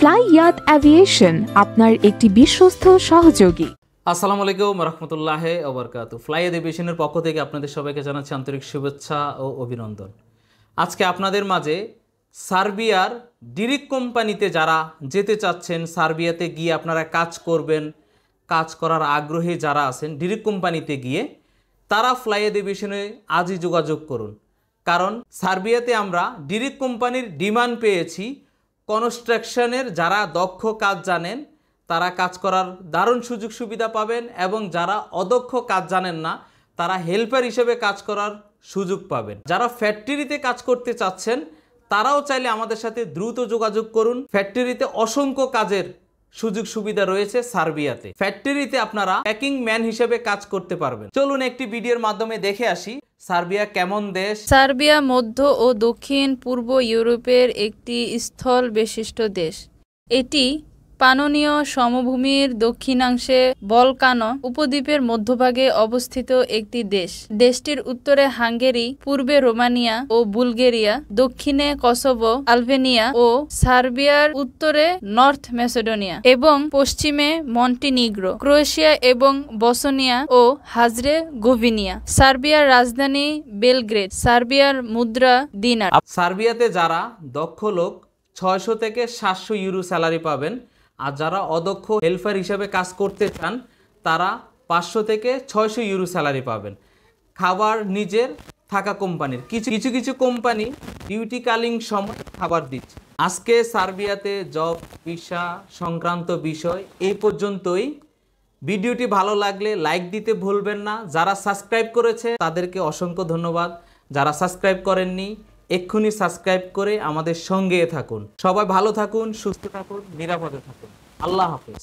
Fly ইয়াত aviation আপনার একটি বিশ্বস্ত সহযোগী। আসসালামু আলাইকুম রহমতুল্লাহি ওয়া বারাকাতুহু। ফ্লাই ইয়াত অ্যাভিয়েশনের পক্ষ থেকে আপনাদের সবাইকে জানাচ্ছি আন্তরিক শুভেচ্ছা ও অভিনন্দন। আজকে আপনাদের মাঝে সার্বিয়ার ডিরিক কোম্পানিতে যারা যেতে চাচ্ছেন, সার্বিয়াতে গিয়ে আপনারা কাজ করবেন, কাজ করার আগ্রহী যারা আছেন ডিরিক কোম্পানিতে গিয়ে, তারা ফ্লাই ইয়াত অ্যাভিয়েশনে আজই যোগাযোগ করুন। কারণ সার্বিয়াতে আমরা ডিরিক কোম্পানির ডিমান্ড পেয়েছি। কনস্ট্রাকশনের যারা দক্ষ কাজ জানেন তারা কাজ করার দারুণ সুযোগ সুবিধা পাবেন, এবং যারা অদক্ষ কাজ জানেন না তারা হেল্পার হিসেবে কাজ করার সুযোগ পাবেন। যারা ফ্যাক্টরিতে কাজ করতে চাচ্ছেন তারাও চাইলে আমাদের সাথে দ্রুত যোগাযোগ করুন। ফ্যাক্টরিতে অসংখ্য কাজের সুযোগ সুবিধা রয়েছে সার্বিয়াতে। ফ্যাক্টরিতে আপনারা প্যাকিং ম্যান হিসেবে কাজ করতে পারবেন। চলুন একটি ভিডিওর মাধ্যমে দেখে আসি সার্বিয়া কেমন দেশ। সার্বিয়া মধ্য ও দক্ষিণ পূর্ব ইউরোপের একটি স্থল বিশিষ্ট দেশ। এটি পানোনীয় সমভূমির দক্ষিণাংশে বলকানো উপদ্বীপের মধ্যভাগে অবস্থিত একটি দেশ। দেশটির উত্তরে হাঙ্গেরি, পূর্বে রোমানিয়া ও বুলগেরিয়া, দক্ষিণে কসোভো, আলবেনিয়া ও সার্বিয়ার উত্তরে নর্থ ম্যাসেডোনিয়া এবং পশ্চিমে মন্টিনিগ্রো, ক্রোয়েশিয়া এবং বসনিয়া ও হার্জেগোভিনা। সার্বিয়ার রাজধানী বেলগ্রেড। সার্বিয়ার মুদ্রা দিনার। সার্বিয়াতে যারা দক্ষ লোক 600 থেকে 700 ইউরো স্যালারি পাবেন, আর যারা অদক্ষ হেল্পার হিসাবে কাজ করতে চান তারা 500 থেকে 600 ইউরো স্যালারি পাবেন। খাবার নিজের, থাকা কোম্পানির। কিছু কিছু কোম্পানি ডিউটিকালীন সময় খাবার দিচ্ছে। আজকে সার্বিয়াতে জব ভিসা সংক্রান্ত বিষয় এই পর্যন্তই। ভিডিওটি ভালো লাগলে লাইক দিতে ভুলবেন না। যারা সাবস্ক্রাইব করেছে তাদেরকে অসংখ্য ধন্যবাদ। যারা সাবস্ক্রাইব করেননি এক্ষুনি সাবস্ক্রাইব করে আমাদের সঙ্গে থাকুন। সবাই ভালো থাকুন, সুস্থ থাকুন, নিরাপদে থাকুন। আল্লাহ হাফেজ।